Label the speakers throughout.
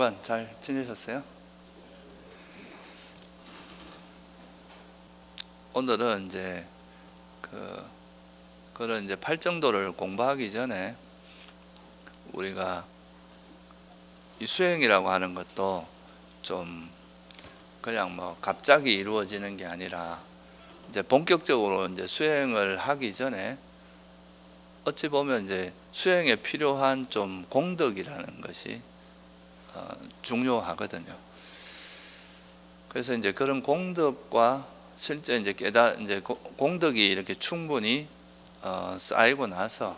Speaker 1: 주간 잘 지내셨어요? 오늘은 이제 그런 이제 팔정도를 공부하기 전에 우리가 이 수행이라고 하는 것도 좀 그냥 뭐 갑자기 이루어지는 게 아니라 이제 본격적으로 이제 수행을 하기 전에 어찌 보면 이제 수행에 필요한 좀 공덕이라는 것이 중요하거든요. 그래서 이제 그런 공덕과 실제 이제 공덕이 이렇게 충분히 쌓이고 나서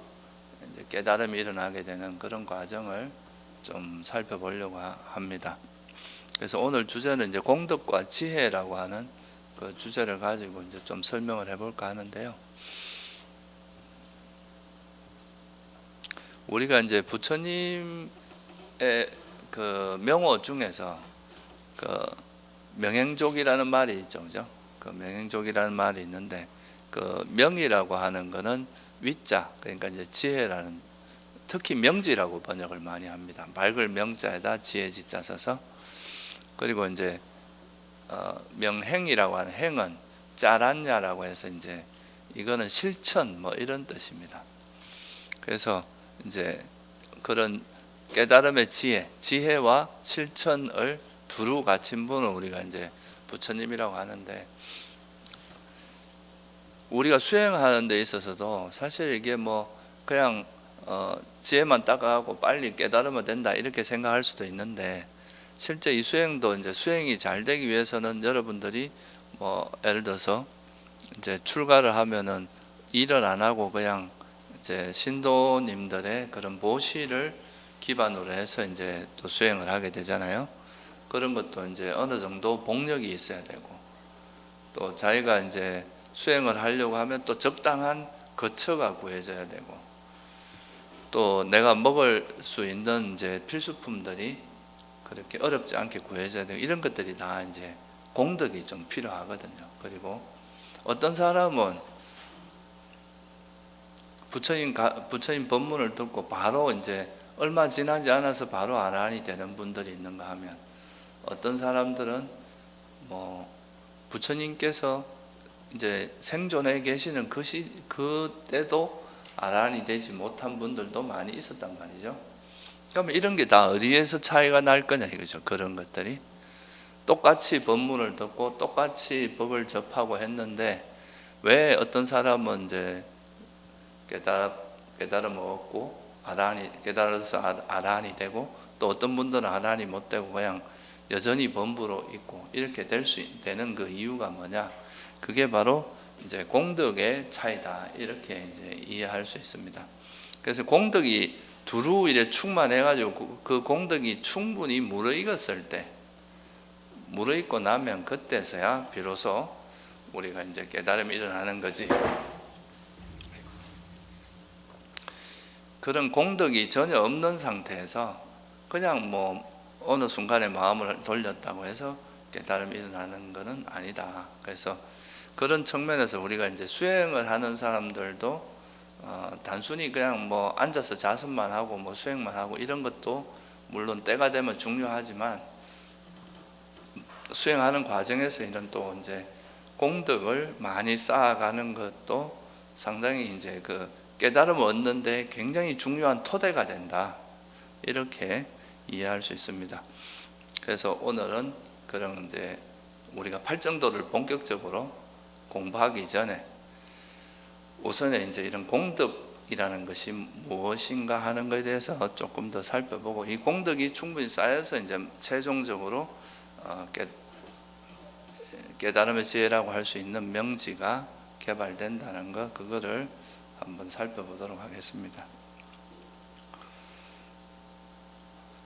Speaker 1: 이제 깨달음이 일어나게 되는 그런 과정을 좀 살펴보려고 합니다. 그래서 오늘 주제는 이제 공덕과 지혜라고 하는 그 주제를 가지고 이제 좀 설명을 해볼까 하는데요. 우리가 이제 부처님의 그 명호 중에서 그 명행족이라는 말이 있죠, 그죠? 그 명행족이라는 말이 있는데 그 명이라고 하는 거는 위자, 그러니까 이제 지혜라는, 특히 명지라고 번역을 많이 합니다. 맑을 명자에다 지혜 지자 써서. 그리고 이제 명행이라고 하는 행은 짜란냐라고 해서 이제 이거는 실천 뭐 이런 뜻입니다. 그래서 이제 그런 깨달음의 지혜와 실천을 두루 갖춘 분을 우리가 이제 부처님이라고 하는데, 우리가 수행하는 데 있어서도 사실 이게 뭐 그냥 지혜만 따가고 빨리 깨달으면 된다 이렇게 생각할 수도 있는데, 실제 이 수행도 이제 수행이 잘 되기 위해서는 여러분들이 뭐 예를 들어서 이제 출가를 하면은 일을 안 하고 그냥 이제 신도님들의 그런 보시를 기반으로 해서 이제 또 수행을 하게 되잖아요. 그런 것도 이제 어느 정도 복력이 있어야 되고, 또 자기가 이제 수행을 하려고 하면 또 적당한 거처가 구해져야 되고, 또 내가 먹을 수 있는 이제 필수품들이 그렇게 어렵지 않게 구해져야 되고, 이런 것들이 다 이제 공덕이 좀 필요하거든요. 그리고 어떤 사람은 부처님 법문을 듣고 바로 이제 얼마 지나지 않아서 바로 아라한이 되는 분들이 있는가 하면, 어떤 사람들은 뭐 부처님께서 이제 생존해 계시는 그때도 아라한이 되지 못한 분들도 많이 있었단 말이죠. 그러면 이런 게 다 어디에서 차이가 날 거냐 이거죠. 그런 것들이 똑같이 법문을 듣고 똑같이 법을 접하고 했는데 왜 어떤 사람은 이제 깨달음을 얻고 깨달아서 아라한이 되고, 또 어떤 분들은 아라한이 못 되고 그냥 여전히 범부로 있고, 이렇게 되는 그 이유가 뭐냐? 그게 바로 이제 공덕의 차이다, 이렇게 이제 이해할 수 있습니다. 그래서 공덕이 두루 이래 충만해가지고 그 공덕이 충분히 무르익었을 때, 무르익고 나면 그때서야 비로소 우리가 이제 깨달음이 일어나는 거지. 그런 공덕이 전혀 없는 상태에서 그냥 뭐 어느 순간에 마음을 돌렸다고 해서 깨달음이 일어나는 것은 아니다. 그래서 그런 측면에서 우리가 이제 수행을 하는 사람들도 단순히 그냥 뭐 앉아서 자습만 하고 뭐 수행만 하고 이런 것도 물론 때가 되면 중요하지만, 수행하는 과정에서 이런 또 이제 공덕을 많이 쌓아가는 것도 상당히 이제 그 깨달음을 얻는데 굉장히 중요한 토대가 된다, 이렇게 이해할 수 있습니다. 그래서 오늘은 그런 이제 우리가 팔정도를 본격적으로 공부하기 전에 우선에 이제 이런 공덕이라는 것이 무엇인가 하는 것에 대해서 조금 더 살펴보고, 이 공덕이 충분히 쌓여서 이제 최종적으로 깨달음의 지혜라고 할 수 있는 명지가 개발된다는 것, 그거를 한번 살펴보도록 하겠습니다.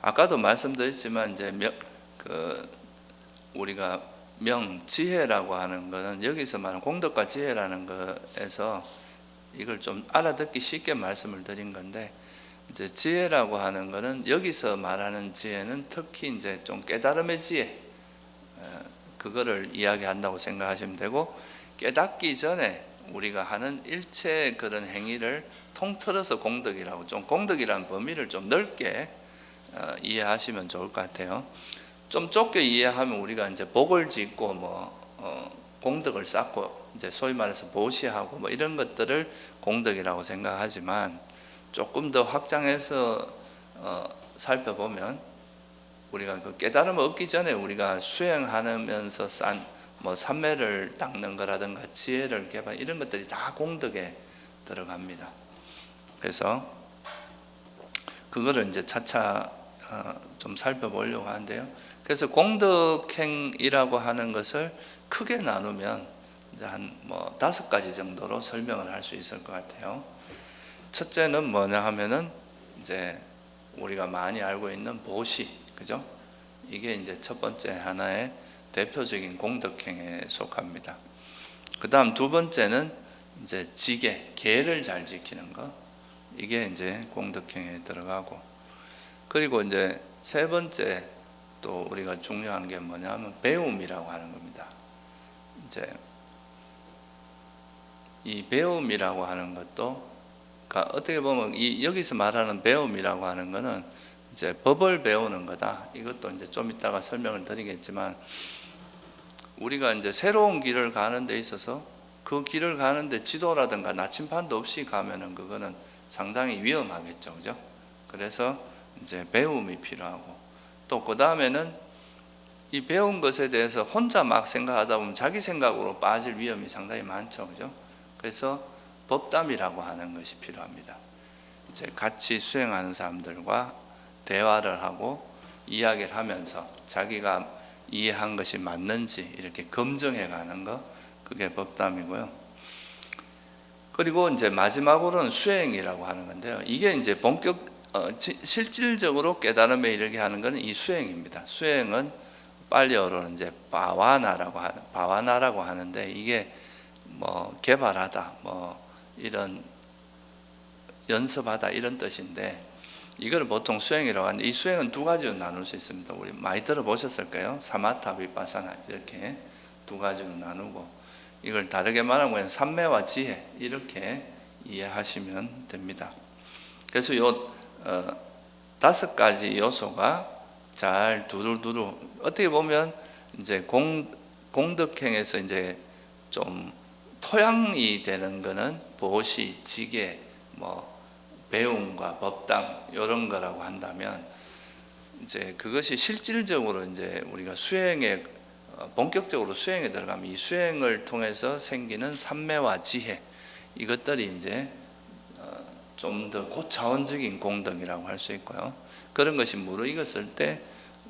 Speaker 1: 아까도 말씀드렸지만 이제 우리가 지혜라고 하는 것은 여기서 말하는 공덕과 지혜라는 것에서 이걸 좀 알아듣기 쉽게 말씀을 드린 건데, 이제 지혜라고 하는 것은 여기서 말하는 지혜는 특히 이제 좀 깨달음의 지혜, 그거를 이야기한다고 생각하시면 되고, 깨닫기 전에 우리가 하는 일체 그런 행위를 통틀어서 공덕이라고, 좀 공덕이라는 범위를 좀 넓게 이해하시면 좋을 것 같아요. 좀 좁게 이해하면 우리가 이제 복을 짓고 공덕을 쌓고 이제 소위 말해서 보시하고 이런 것들을 공덕이라고 생각하지만, 조금 더 확장해서 살펴보면 우리가 그 깨달음을 얻기 전에 우리가 수행하면서 싼 삼매를 닦는 거라든가 지혜를 개발, 이런 것들이 다 공덕에 들어갑니다. 그래서 그거를 이제 차차 좀 살펴보려고 하는데요. 그래서 공덕행이라고 하는 것을 크게 나누면 이제 한 5가지 정도로 설명을 할 수 있을 것 같아요. 첫째는 뭐냐 하면은 이제 우리가 많이 알고 있는 보시, 그죠? 이게 이제 첫 번째 하나의 대표적인 공덕행에 속합니다. 그 다음 두 번째는 이제 지계, 계를 잘 지키는 거, 이게 이제 공덕행에 들어가고, 그리고 이제 세 번째 또 우리가 중요한 게 뭐냐면 배움이라고 하는 겁니다. 이제 이 배움이라고 하는 것도 어떻게 보면 여기서 말하는 배움이라고 하는 거는 이제 법을 배우는 거다. 이것도 이제 좀 이따가 설명을 드리겠지만, 우리가 이제 새로운 길을 가는 데 있어서 그 길을 가는데 지도라든가 나침반도 없이 가면은 그거는 상당히 위험하겠죠, 그죠? 그래서 이제 배움이 필요하고, 또 그 다음에는 이 배운 것에 대해서 혼자 막 생각하다 보면 자기 생각으로 빠질 위험이 상당히 많죠, 그죠? 그래서 법담이라고 하는 것이 필요합니다. 이제 같이 수행하는 사람들과 대화를 하고 이야기를 하면서 자기가 이해한 것이 맞는지 이렇게 검증해 가는 거, 그게 법담이고요. 그리고 이제 마지막으로는 수행이라고 하는 건데요. 이게 이제 실질적으로 깨달음에 이르게 하는 것은 이 수행입니다. 수행은 빨리어로는 이제 바와나라고 하는데, 이게 개발하다, 이런 연습하다, 이런 뜻인데, 이걸 보통 수행이라고 하는데, 이 수행은 두 가지로 나눌 수 있습니다. 우리 많이 들어보셨을 거예요. 사마타, 비파사나 이렇게 두 가지로 나누고, 이걸 다르게 말하면 삼매와 지혜, 이렇게 이해하시면 됩니다. 그래서 요 5가지 요소가 잘 두루두루, 어떻게 보면 이제 공덕행에서 이제 좀 토양이 되는 거는 보시, 지계, 배움과 법당, 이런 거라고 한다면, 이제 그것이 실질적으로 이제 우리가 수행에 본격적으로 수행에 들어가면 이 수행을 통해서 생기는 삼매와 지혜, 이것들이 이제 좀 더 고차원적인 공덕이라고 할 수 있고요. 그런 것이 무르익었을 때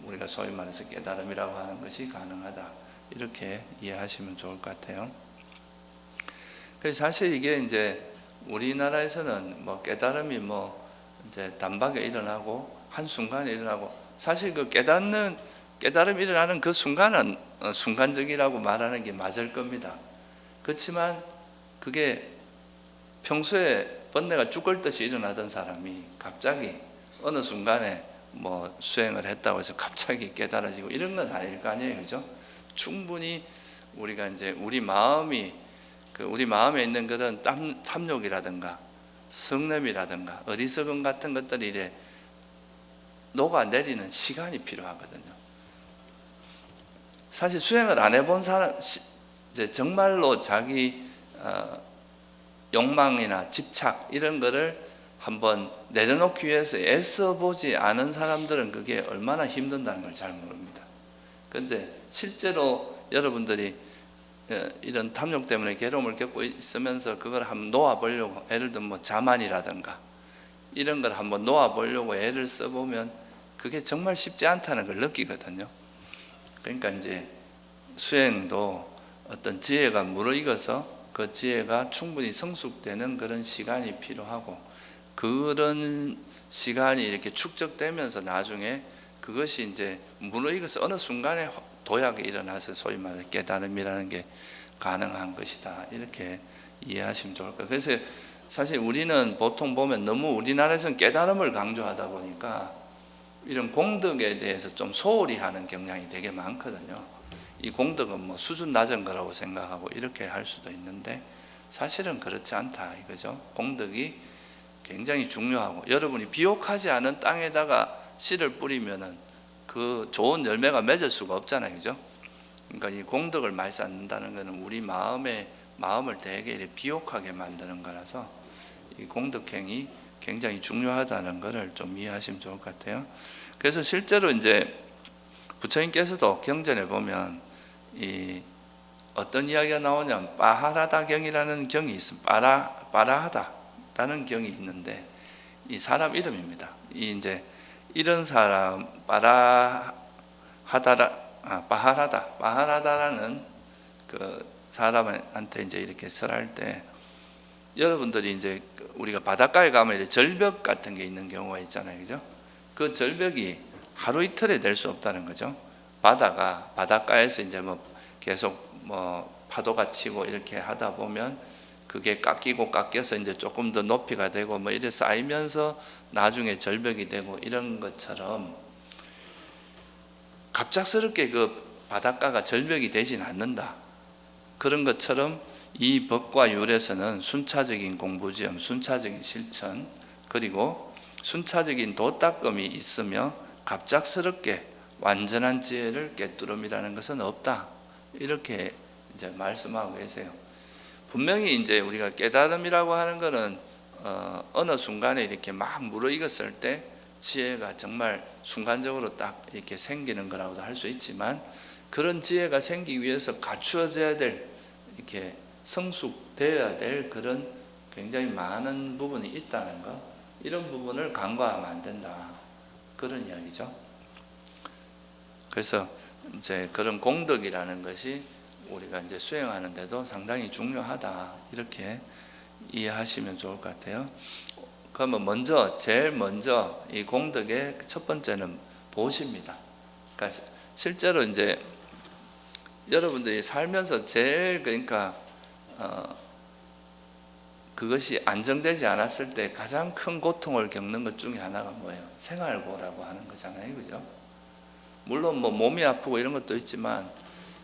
Speaker 1: 우리가 소위 말해서 깨달음이라고 하는 것이 가능하다, 이렇게 이해하시면 좋을 것 같아요. 그래서 사실 이게 이제 우리나라에서는 깨달음이 이제 단박에 일어나고 한순간에 일어나고, 사실 그 깨달음이 일어나는 그 순간은 순간적이라고 말하는 게 맞을 겁니다. 그렇지만 그게 평소에 번뇌가 죽을듯이 일어나던 사람이 갑자기 어느 순간에 수행을 했다고 해서 갑자기 깨달아지고 이런 건 아닐 거 아니에요, 그죠? 충분히 우리가 이제 우리 마음에 있는 그런 탐욕이라든가 성냄이라든가 어리석음 같은 것들이 이래 녹아내리는 시간이 필요하거든요. 사실 수행을 안 해본 사람, 이제 정말로 자기 욕망이나 집착, 이런 거를 한번 내려놓기 위해서 애써보지 않은 사람들은 그게 얼마나 힘든다는 걸 잘 모릅니다. 그런데 실제로 여러분들이 이런 탐욕 때문에 괴로움을 겪고 있으면서 그걸 한번 놓아보려고, 예를 들면 자만이라든가 이런 걸 한번 놓아보려고 애를 써보면 그게 정말 쉽지 않다는 걸 느끼거든요. 그러니까 이제 수행도 어떤 지혜가 무르익어서 그 지혜가 충분히 성숙되는 그런 시간이 필요하고, 그런 시간이 이렇게 축적되면서 나중에 그것이 이제 무르익어서 어느 순간에 도약이 일어나서 소위 말해 깨달음이라는 게 가능한 것이다, 이렇게 이해하시면 좋을 거예요. 그래서 사실 우리는 보통 보면 너무 우리나라에서는 깨달음을 강조하다 보니까 이런 공덕에 대해서 좀 소홀히 하는 경향이 되게 많거든요. 이 공덕은 수준 낮은 거라고 생각하고 이렇게 할 수도 있는데, 사실은 그렇지 않다, 이거죠. 공덕이 굉장히 중요하고, 여러분이 비옥하지 않은 땅에다가 씨를 뿌리면은 그 좋은 열매가 맺을 수가 없잖아요, 그죠? 그러니까 이 공덕을 많이 쌓는다는 것은 우리 마음을 되게 비옥하게 만드는 거라서 이 공덕행이 굉장히 중요하다는 것을 좀 이해하시면 좋을 것 같아요. 그래서 실제로 이제 부처님께서도 경전에 보면 이 어떤 이야기가 나오냐면 빠하라다경이라는 경이 있습니다. 빠라하다라는 경이 있는데 이 사람 이름입니다. 이 이제 이런 사람 빠하라다라는 그 사람한테 이제 이렇게 설할 때 여러분들이 이제 우리가 바닷가에 가면 이제 절벽 같은 게 있는 경우가 있잖아요, 그죠? 그 절벽이 하루 이틀에 될 수 없다는 거죠. 바닷가에서 이제 뭐 계속 뭐 파도가 치고 이렇게 하다 보면 그게 깎여서 이제 조금 더 높이가 되고 뭐 이래 쌓이면서 나중에 절벽이 되고 이런 것처럼 갑작스럽게 그 바닷가가 절벽이 되진 않는다. 그런 것처럼 이 법과 율에서는 순차적인 공부지엄, 순차적인 실천, 그리고 순차적인 도닦음이 있으며 갑작스럽게 완전한 지혜를 깨뜨림이라는 것은 없다. 이렇게 이제 말씀하고 계세요. 분명히 이제 우리가 깨달음이라고 하는 것은 어느 순간에 이렇게 막 무르익었을 때 지혜가 정말 순간적으로 딱 이렇게 생기는 거라고도 할 수 있지만 그런 지혜가 생기기 위해서 갖추어져야 될 이렇게 성숙되어야 될 그런 굉장히 많은 부분이 있다는 거, 이런 부분을 간과하면 안 된다. 그런 이야기죠. 그래서 이제 그런 공덕이라는 것이 우리가 이제 수행하는데도 상당히 중요하다. 이렇게 이해하시면 좋을 것 같아요. 그러면 제일 먼저 이 공덕의 첫 번째는 보시입니다. 그러니까 실제로 이제 여러분들이 살면서 제일 그러니까 그것이 안정되지 않았을 때 가장 큰 고통을 겪는 것 중에 하나가 뭐예요? 생활고라고 하는 거잖아요, 그죠? 물론 뭐 몸이 아프고 이런 것도 있지만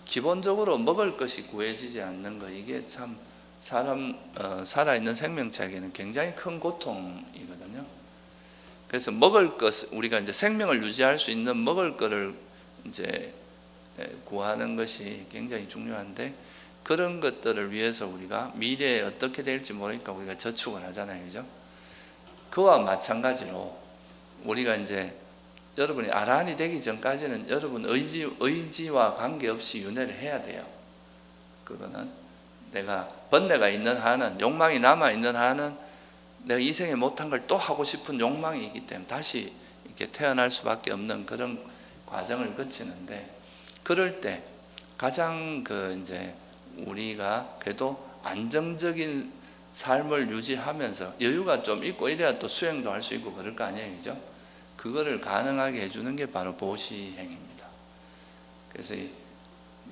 Speaker 1: 기본적으로 먹을 것이 구해지지 않는 거, 이게 참 살아있는 생명체에게는 굉장히 큰 고통이거든요. 그래서 먹을 것, 우리가 이제 생명을 유지할 수 있는 먹을 것을 이제 구하는 것이 굉장히 중요한데, 그런 것들을 위해서 우리가 미래에 어떻게 될지 모르니까 우리가 저축을 하잖아요, 그죠? 그와 마찬가지로 우리가 이제 여러분이 아란이 되기 전까지는 여러분 의지와 관계없이 윤회를 해야 돼요. 그거는 내가 번뇌가 있는 한은, 욕망이 남아있는 한은 내가 이 생에 못한 걸 또 하고 싶은 욕망이 있기 때문에 다시 이렇게 태어날 수밖에 없는 그런 과정을 거치는데, 그럴 때 가장 이제 우리가 그래도 안정적인 삶을 유지하면서 여유가 좀 있고 이래야 또 수행도 할 수 있고 그럴 거 아니에요, 그죠? 그거를 가능하게 해주는 게 바로 보시행입니다. 그래서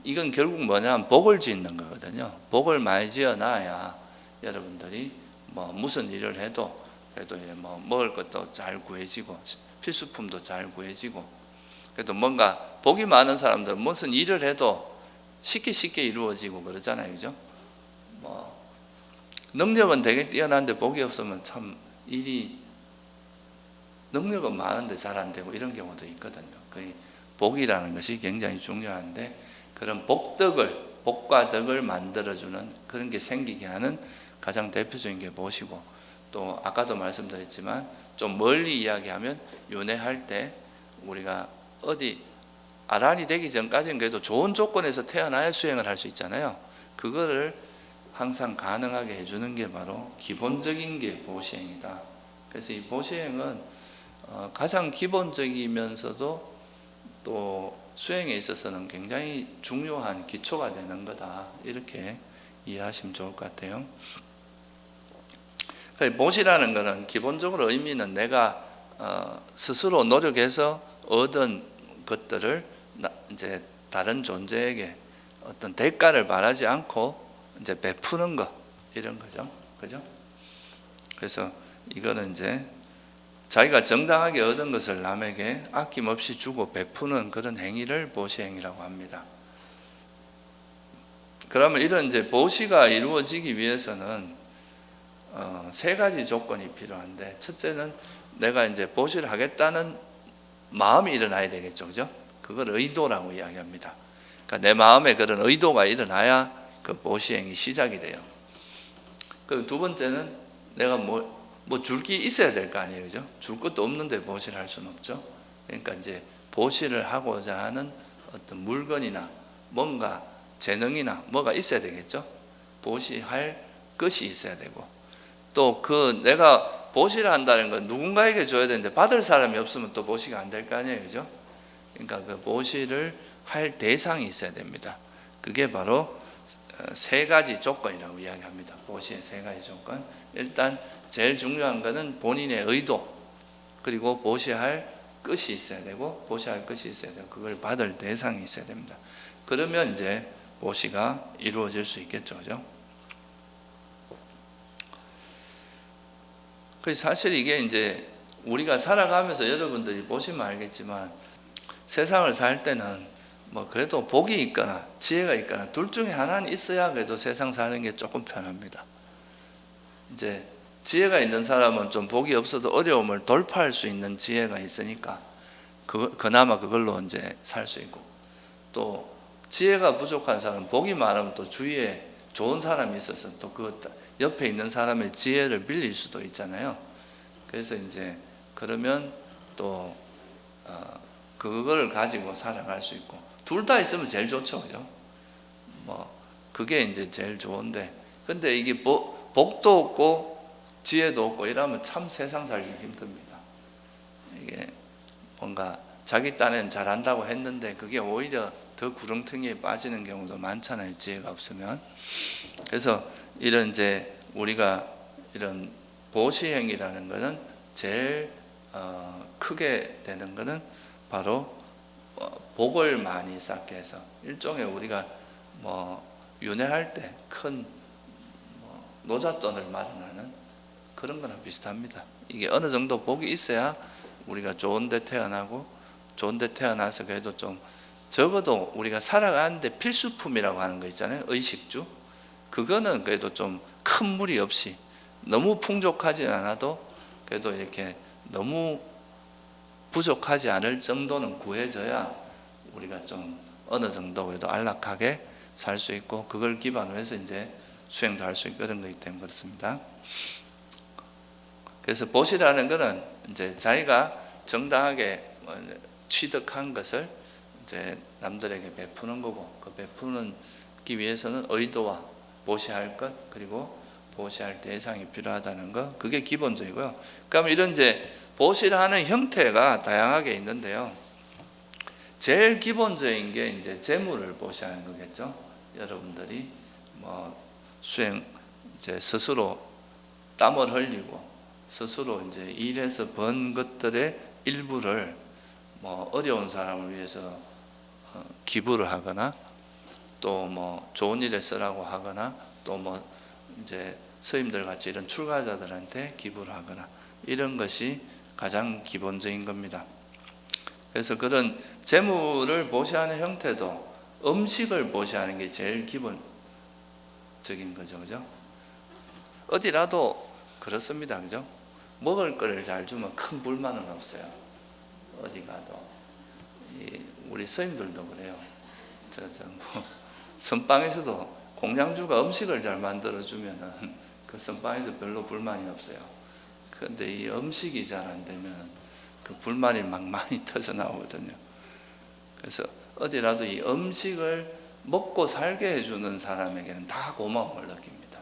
Speaker 1: 이건 결국 뭐냐면 복을 짓는 거거든요. 복을 많이 지어놔야 여러분들이 뭐 무슨 일을 해도 그래도 뭐 먹을 것도 잘 구해지고 필수품도 잘 구해지고, 그래도 뭔가 복이 많은 사람들은 무슨 일을 해도 쉽게 이루어지고 그러잖아요, 그죠? 뭐 능력은 되게 뛰어난데 복이 없으면 참 일이, 능력은 많은데 잘 안 되고 이런 경우도 있거든요. 그 복이라는 것이 굉장히 중요한데, 그런 복과 덕을 만들어주는 그런 게 생기게 하는 가장 대표적인 게 보시고, 또 아까도 말씀드렸지만 좀 멀리 이야기하면 윤회할 때 우리가 어디 아란이 되기 전까지는 그래도 좋은 조건에서 태어나야 수행을 할 수 있잖아요. 그거를 항상 가능하게 해주는 게 바로 기본적인 게 보시행이다. 그래서 이 보시행은 가장 기본적이면서도 또 수행에 있어서는 굉장히 중요한 기초가 되는 거다. 이렇게 이해하시면 좋을 것 같아요. 보시라는 것은 기본적으로 의미는 내가 스스로 노력해서 얻은 것들을 이제 다른 존재에게 어떤 대가를 바라지 않고 이제 베푸는 것, 이런 거죠. 그죠? 그래서 이거는 이제 자기가 정당하게 얻은 것을 남에게 아낌없이 주고 베푸는 그런 행위를 보시행위라고 합니다. 그러면 이런 이제 보시가 이루어지기 위해서는 세 가지 조건이 필요한데, 첫째는 내가 이제 보시를 하겠다는 마음이 일어나야 되겠죠, 그죠? 그걸 의도라고 이야기합니다. 그러니까 내 마음에 그런 의도가 일어나야 그 보시행이 시작이 돼요. 그리고 두 번째는 내가 뭐 줄 게 있어야 될 거 아니에요, 그죠? 줄 것도 없는데 보시를 할 수는 없죠. 그러니까 이제 보시를 하고자 하는 어떤 물건이나 뭔가 재능이나 뭐가 있어야 되겠죠. 보시할 것이 있어야 되고, 또 그 내가 보시를 한다는 건 누군가에게 줘야 되는데 받을 사람이 없으면 또 보시가 안 될 거 아니에요, 그죠? 그러니까 그 보시를 할 대상이 있어야 됩니다. 그게 바로 세 가지 조건이라고 이야기합니다. 보시의 세 가지 조건. 일단 제일 중요한 것은 본인의 의도, 그리고 보시할 것이 있어야 되고, 보시할 것이 있어야 되고, 그걸 받을 대상이 있어야 됩니다. 그러면 이제 보시가 이루어질 수 있겠죠, 그죠? 사실 이게 이제 우리가 살아가면서 여러분들이 보시면 알겠지만, 세상을 살 때는 뭐 그래도 복이 있거나 지혜가 있거나 둘 중에 하나는 있어야 그래도 세상 사는 게 조금 편합니다. 이제 지혜가 있는 사람은 좀 복이 없어도 어려움을 돌파할 수 있는 지혜가 있으니까 그나마 그걸로 이제 살 수 있고, 또 지혜가 부족한 사람은 복이 많으면 또 주위에 좋은 사람이 있어서 또 그 옆에 있는 사람의 지혜를 빌릴 수도 있잖아요. 그래서 이제 그러면 또 그걸 가지고 살아갈 수 있고, 둘 다 있으면 제일 좋죠, 그죠? 뭐 그게 이제 제일 좋은데, 근데 이게 복도 없고 지혜도 없고 이러면 참 세상 살기 힘듭니다. 이게 뭔가 자기 딴엔 잘한다고 했는데 그게 오히려 더 구렁텅이에 빠지는 경우도 많잖아요, 지혜가 없으면. 그래서 이런 이제 우리가 이런 보시행이라는 것은 제일 크게 되는 것은 바로 복을 많이 쌓게 해서, 일종의 우리가 뭐 윤회할 때 큰 노잣돈을 마련하는 그런 거랑 비슷합니다. 이게 어느 정도 복이 있어야 우리가 좋은 데 태어나고, 좋은 데 태어나서 그래도 좀 적어도 우리가 살아가는데 필수품이라고 하는 거 있잖아요, 의식주. 그거는 그래도 좀 큰 무리 없이 너무 풍족하지 않아도 그래도 이렇게 너무 부족하지 않을 정도는 구해져야 우리가 좀 어느 정도 그래도 안락하게 살 수 있고, 그걸 기반으로 해서 이제 수행도 할 수 있고 그런 거기 때문에 그렇습니다. 그래서 보시라는 것은 이제 자기가 정당하게 취득한 것을 이제 남들에게 베푸는 거고, 그 베푸기 위해서는 의도와 보시할 것, 그리고 보시할 대상이 필요하다는 것, 그게 기본적이고요. 그러면 이런 이제 보시를 하는 형태가 다양하게 있는데요. 제일 기본적인 게 이제 재물을 보시하는 거겠죠. 여러분들이 뭐 수행 이제 스스로 땀을 흘리고 스스로 이제 일해서 번 것들의 일부를 뭐 어려운 사람을 위해서 기부를 하거나, 또 뭐 좋은 일에 쓰라고 하거나, 또 뭐 이제 스님들 같이 이런 출가자들한테 기부를 하거나, 이런 것이 가장 기본적인 겁니다. 그래서 그런 재물을 보시하는 형태도 음식을 보시하는 게 제일 기본적인 거죠, 그죠? 어디라도 그렇습니다, 그죠? 먹을 거를 잘 주면 큰 불만은 없어요. 어디 가도. 우리 스님들도 그래요. 뭐 선방에서도 공양주가 음식을 잘 만들어주면은 그 선방에서 별로 불만이 없어요. 그런데 이 음식이 잘 안 되면 그 불만이 막 많이 터져 나오거든요. 그래서 어디라도 이 음식을 먹고 살게 해주는 사람에게는 다 고마움을 느낍니다.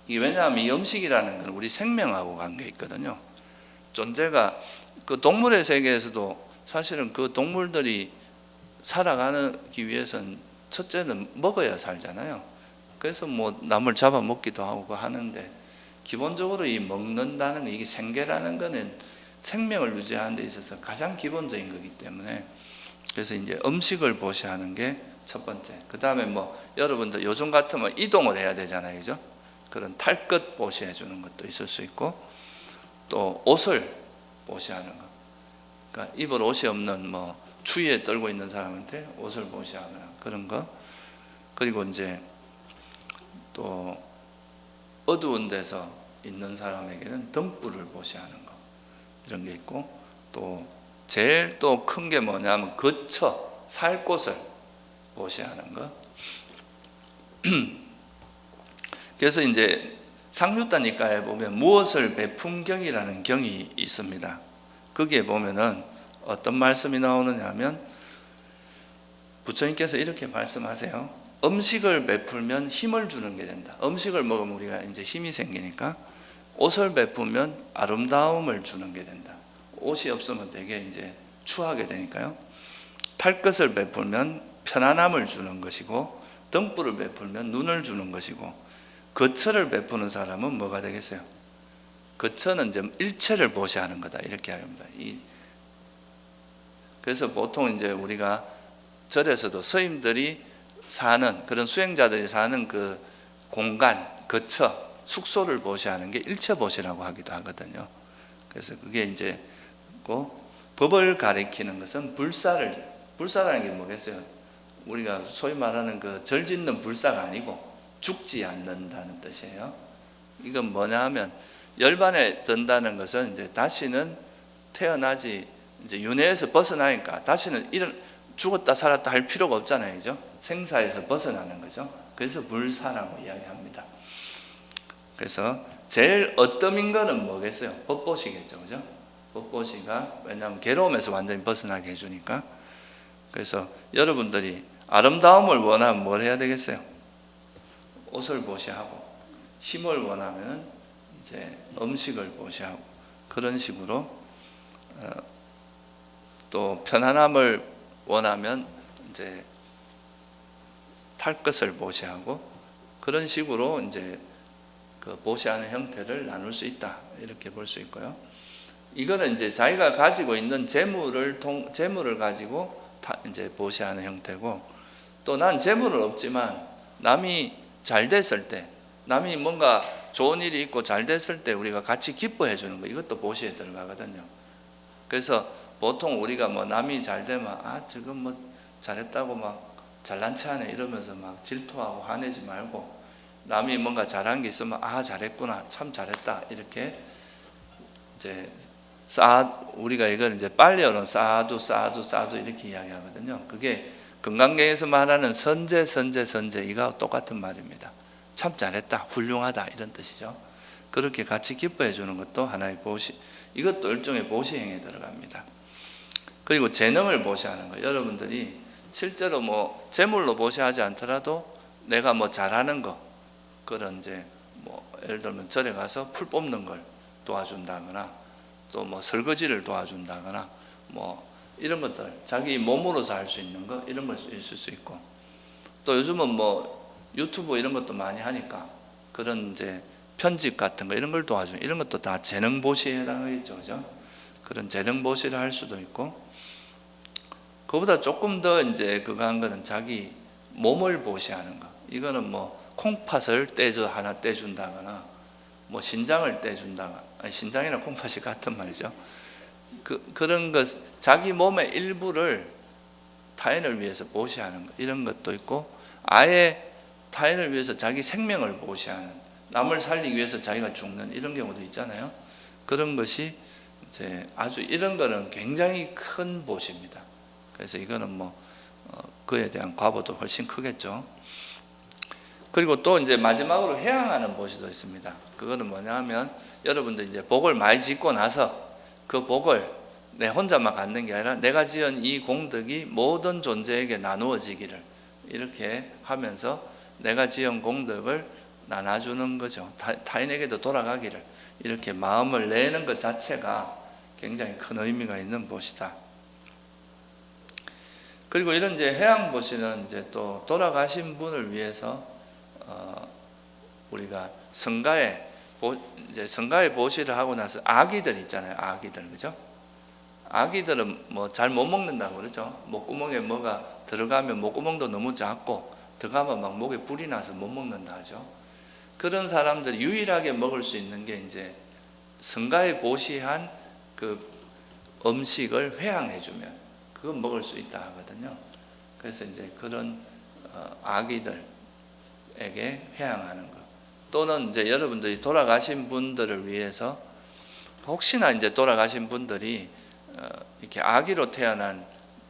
Speaker 1: 이게 왜냐하면 이 음식이라는 건 우리 생명하고 관계 있거든요. 존재가 그 동물의 세계에서도 사실은 그 동물들이 살아가기 위해서는 첫째는 먹어야 살잖아요. 그래서 뭐 남을 잡아 먹기도 하고 하는데, 기본적으로 이 먹는다는 거, 이게 생계라는 거는 생명을 유지하는 데 있어서 가장 기본적인 거기 때문에, 그래서 이제 음식을 보시하는 게 첫 번째. 그 다음에 뭐 여러분들 요즘 같으면 이동을 해야 되잖아요, 그죠? 그런 탈 것 보시해 주는 것도 있을 수 있고, 또 옷을 보시하는 거. 그러니까 입을 옷이 없는 뭐 추위에 떨고 있는 사람한테 옷을 보시하거나 그런 거. 그리고 이제 또 어두운 데서 있는 사람에게는 등불을 보시하는 거, 이런 게 있고, 또 제일 또 큰 게 뭐냐면 거처, 살 곳을 보시하는 거. 그래서 이제 상류단니까에 보면 무엇을 베품경이라는 경이 있습니다. 거기에 보면은 어떤 말씀이 나오느냐 하면 부처님께서 이렇게 말씀하세요. 음식을 베풀면 힘을 주는 게 된다. 음식을 먹으면 우리가 이제 힘이 생기니까 옷을 베풀면 아름다움을 주는 게 된다. 옷이 없으면 되게 이제 추하게 되니까요. 탈 것을 베풀면 편안함을 주는 것이고 등불을 베풀면 눈을 주는 것이고 거처를 베푸는 사람은 뭐가 되겠어요? 거처는 이제 일체를 보시하는 거다 이렇게 합니다. 그래서 보통 이제 우리가 절에서도 스님들이 사는 그런 수행자들이 사는 그 공간, 거처, 숙소를 보시하는 게 일체 보시라고 하기도 하거든요. 그래서 그게 이제 법을 가리키는 것은 불사라는 게 뭐겠어요? 우리가 소위 말하는 그 절 짓는 불사가 아니고 죽지 않는다는 뜻이에요. 이건 뭐냐 하면 열반에 든다는 것은 이제 다시는 태어나지 이제 윤회에서 벗어나니까 다시는 죽었다 살았다 할 필요가 없잖아요. 그죠? 생사에서 벗어나는 거죠. 그래서 불사라고 이야기합니다. 그래서 제일 어떠민 거는 뭐겠어요? 법보시겠죠. 그죠? 법보시가 왜냐하면 괴로움에서 완전히 벗어나게 해주니까. 그래서 여러분들이 아름다움을 원하면 뭘 해야 되겠어요? 옷을 보시하고, 힘을 원하면 이제 음식을 보시하고, 그런 식으로 또 편안함을 원하면 이제 탈 것을 보시하고, 그런 식으로 이제 그 보시하는 형태를 나눌 수 있다 이렇게 볼 수 있고요. 이거는 이제 자기가 가지고 있는 재물을 가지고 이제 보시하는 형태고, 또 난 재물은 없지만 남이 잘 됐을 때, 남이 뭔가 좋은 일이 있고 잘 됐을 때 우리가 같이 기뻐해 주는 거, 이것도 보시에 들어가거든요. 그래서 보통 우리가 뭐 남이 잘 되면 저건 뭐 잘했다고 막 잘난 체하네 이러면서 막 질투하고 화내지 말고, 남이 뭔가 잘한 게 있으면 잘했구나, 참 잘했다 이렇게 이제 우리가 이걸 이제 빨리어는 사두 이렇게 이야기하거든요. 그게 금강경에서 말하는 선제 이거 똑같은 말입니다. 참 잘했다, 훌륭하다 이런 뜻이죠. 그렇게 같이 기뻐해 주는 것도 하나의 보시, 이것도 일종의 보시행에 들어갑니다. 그리고 재능을 보시하는 거. 여러분들이 실제로 뭐 재물로 보시하지 않더라도 내가 뭐 잘하는 거, 그런 이제 뭐 예를 들면 절에 가서 풀 뽑는 걸 도와준다거나, 또 뭐 설거지를 도와준다거나, 뭐 이런 것들 자기 몸으로서 할 수 있는 거, 이런 걸 있을 수 있고, 또 요즘은 뭐 유튜브 이런 것도 많이 하니까 그런 이제 편집 같은 거 이런 걸 도와주는, 이런 것도 다 재능 보시에 해당하겠죠. 그죠? 그런 재능 보시를 할 수도 있고, 그보다 조금 더 이제 그거 한 거는 자기 몸을 보시하는 거. 이거는 뭐 콩팥을 하나 떼준다거나, 뭐 신장을 떼준다거나, 신장이랑 콩팥이 같은 말이죠. 그런 것, 자기 몸의 일부를 타인을 위해서 보시하는 것, 이런 것도 있고, 아예 타인을 위해서 자기 생명을 보시하는, 남을 살리기 위해서 자기가 죽는 이런 경우도 있잖아요. 그런 것이 이제 아주, 이런 거는 굉장히 큰 보시입니다. 그래서 이거는 뭐 그에 대한 과보도 훨씬 크겠죠. 그리고 또 이제 마지막으로 회항하는 보시도 있습니다. 그거는 뭐냐 하면 여러분들 이제 복을 많이 짓고 나서 그 복을 내 혼자만 갖는 게 아니라 내가 지은 이 공덕이 모든 존재에게 나누어지기를, 이렇게 하면서 내가 지은 공덕을 나눠주는 거죠. 타인에게도 돌아가기를, 이렇게 마음을 내는 것 자체가 굉장히 큰 의미가 있는 보시다. 그리고 이런 이제 해양 보시는 이제 또 돌아가신 분을 위해서 우리가 성가에 보시를 하고 나서 아기들 있잖아요. 아기들, 그죠? 아기들은 뭐 잘 못 먹는다고 그러죠. 목구멍에 뭐가 들어가면 목구멍도 너무 작고 들어가면 막 목에 불이 나서 못 먹는다 하죠. 그런 사람들이 유일하게 먹을 수 있는 게 이제 성가에 보시한 그 음식을 회양해주면 그건 먹을 수 있다 하거든요. 그래서 이제 그런 아기들에게 회양하는 것, 또는 이제 여러분들이 돌아가신 분들을 위해서 혹시나 이제 돌아가신 분들이 이렇게 아기로 태어난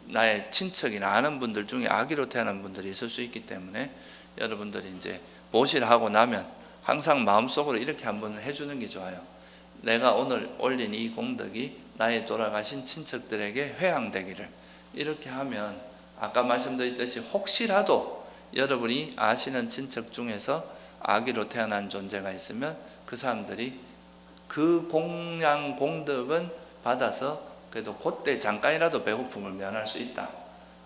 Speaker 1: 나의 친척이나 아는 분들 중에 아기로 태어난 분들이 있을 수 있기 때문에 여러분들이 이제 보시를 하고 나면 항상 마음속으로 이렇게 한번 해주는 게 좋아요. 내가 오늘 올린 이 공덕이 나의 돌아가신 친척들에게 회항되기를. 이렇게 하면 아까 말씀드렸듯이 혹시라도 여러분이 아시는 친척 중에서 아기로 태어난 존재가 있으면 그 사람들이 그 공양 공덕은 받아서 그래도 그때 잠깐이라도 배고픔을 면할 수 있다,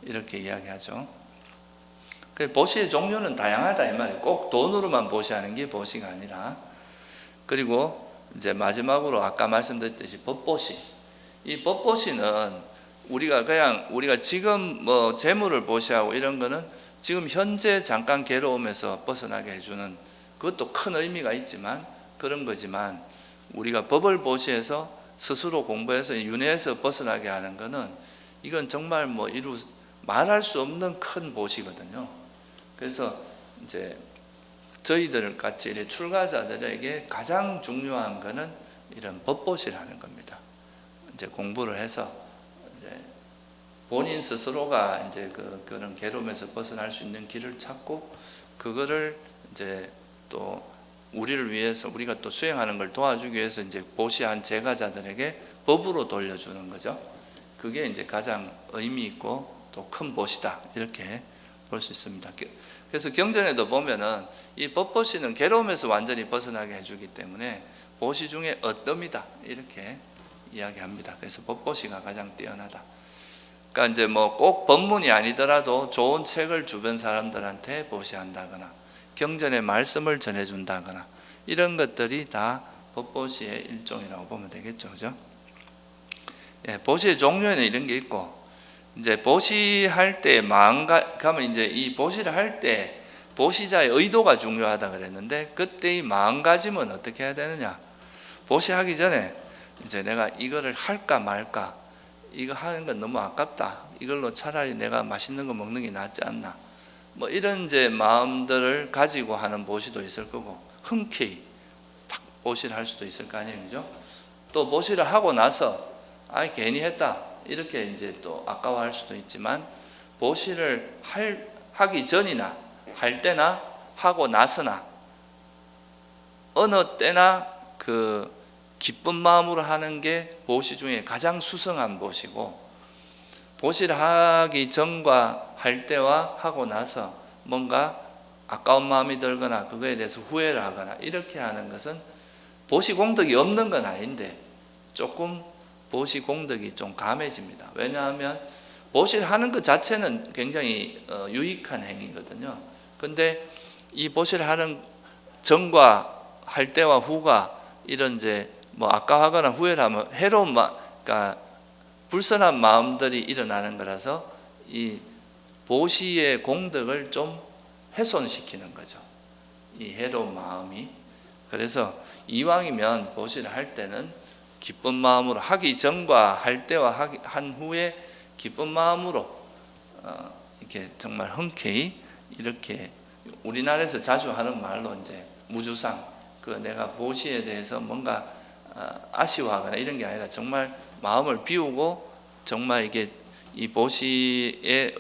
Speaker 1: 이렇게 이야기하죠. 보시의 종류는 다양하다 이 말이에요. 꼭 돈으로만 보시하는 게 보시가 아니라. 그리고 이제 마지막으로 아까 말씀드렸듯이 법보시. 이 법보시는 우리가 지금 뭐 재물을 보시하고 이런 거는 지금 현재 잠깐 괴로움에서 벗어나게 해주는, 그것도 큰 의미가 있지만 그런 거지만, 우리가 법을 보시해서 스스로 공부해서 윤회에서 벗어나게 하는 거는 이건 정말 뭐 말할 수 없는 큰 보시거든요. 그래서 이제 저희들 같이 이렇게 출가자들에게 가장 중요한 거는 이런 법보시라는 겁니다. 이제 공부를 해서 이제 본인 스스로가 이제 그런 괴로움에서 벗어날 수 있는 길을 찾고, 그거를 이제 또 우리를 위해서 우리가 또 수행하는 걸 도와주기 위해서 이제 보시한 제가자들에게 법으로 돌려주는 거죠. 그게 이제 가장 의미 있고 또 큰 보시다, 이렇게 볼 수 있습니다. 그래서 경전에도 보면은 이 법보시는 괴로움에서 완전히 벗어나게 해주기 때문에 보시 중에 어뜸이다, 이렇게 이야기합니다. 그래서 법보시가 가장 뛰어나다. 그러니까 이제 뭐 꼭 법문이 아니더라도 좋은 책을 주변 사람들한테 보시한다거나 경전의 말씀을 전해준다거나 이런 것들이 다 법보시의 일종이라고 보면 되겠죠, 그죠? 예, 보시의 종류에는 이런 게 있고, 이제 보시할 때 가면 이제 이 보시를 할 때 보시자의 의도가 중요하다 그랬는데, 그때 이 마음가짐은 어떻게 해야 되느냐? 보시하기 전에 이제 내가 이거를 할까 말까, 이거 하는 건 너무 아깝다, 이걸로 차라리 내가 맛있는 거 먹는 게 낫지 않나, 뭐 이런 이제 마음들을 가지고 하는 보시도 있을 거고, 흔쾌히 탁 보시를 할 수도 있을 거 아니에요, 그죠? 또 보시를 하고 나서 괜히 했다, 이렇게 이제 또 아까워할 수도 있지만, 보시를 하기 전이나 할 때나 하고 나서나 어느 때나 그 기쁜 마음으로 하는 게 보시 중에 가장 수성한 보시고, 보시를 하기 전과 할 때와 하고 나서 뭔가 아까운 마음이 들거나 그거에 대해서 후회를 하거나 이렇게 하는 것은 보시 공덕이 없는 건 아닌데 조금 보시 공덕이 좀 감해집니다. 왜냐하면 보시를 하는 것 자체는 굉장히 유익한 행위거든요. 근데 이 보시를 하는 전과 할 때와 후가 이런 이제 뭐 아까워하거나 후회를 하면 해로운 그러니까 불선한 마음들이 일어나는 거라서 이 보시의 공덕을 좀 훼손시키는 거죠, 이 해로운 마음이. 그래서 이왕이면 보시를 할 때는 기쁜 마음으로, 하기 전과 할 때와 한 후에 기쁜 마음으로 이렇게 정말 흔쾌히, 이렇게 우리나라에서 자주 하는 말로 이제 무주상, 내가 보시에 대해서 뭔가 아쉬워하거나 이런 게 아니라 정말 마음을 비우고 정말 이게 이 보시의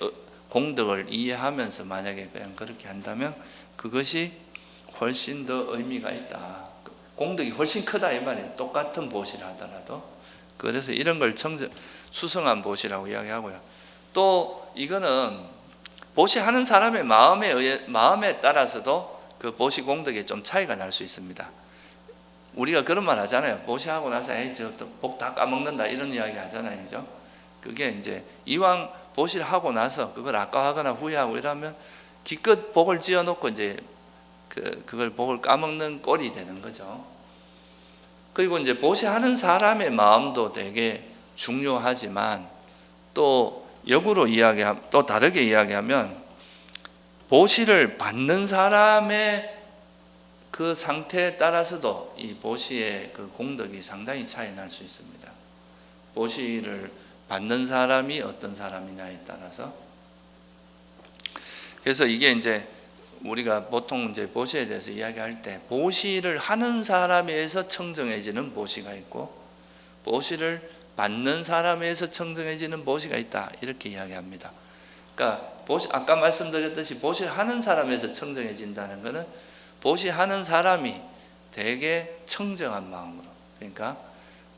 Speaker 1: 공덕을 이해하면서 만약에 그냥 그렇게 한다면 그것이 훨씬 더 의미가 있다, 공덕이 훨씬 크다 이 말이에요, 똑같은 보시를 하더라도. 그래서 이런 걸 수성한 보시라고 이야기하고요. 또 이거는 보시하는 사람의 마음에 따라서도 그 보시 공덕에 좀 차이가 날 수 있습니다. 우리가 그런 말 하잖아요. 보시하고 나서 저 복 다 까먹는다, 이런 이야기 하잖아요, 그죠? 그게 이제 이왕 보시를 하고 나서 그걸 아까워하거나 후회하고 이러면 기껏 복을 지어놓고 이제 그걸 복을 까먹는 꼴이 되는 거죠. 그리고 이제 보시하는 사람의 마음도 되게 중요하지만, 또 역으로 또 다르게 이야기하면 보시를 받는 사람의 그 상태에 따라서도 이 보시의 그 공덕이 상당히 차이 날 수 있습니다. 보시를 받는 사람이 어떤 사람이냐에 따라서. 그래서 이게 이제 우리가 보통 이제 보시에 대해서 이야기할 때 보시를 하는 사람에 의해서 청정해지는 보시가 있고, 보시를 받는 사람에서 청정해지는 보시가 있다, 이렇게 이야기합니다. 그러니까 아까 말씀드렸듯이 보시하는 사람에서 청정해진다는 것은 보시하는 사람이 되게 청정한 마음으로, 그러니까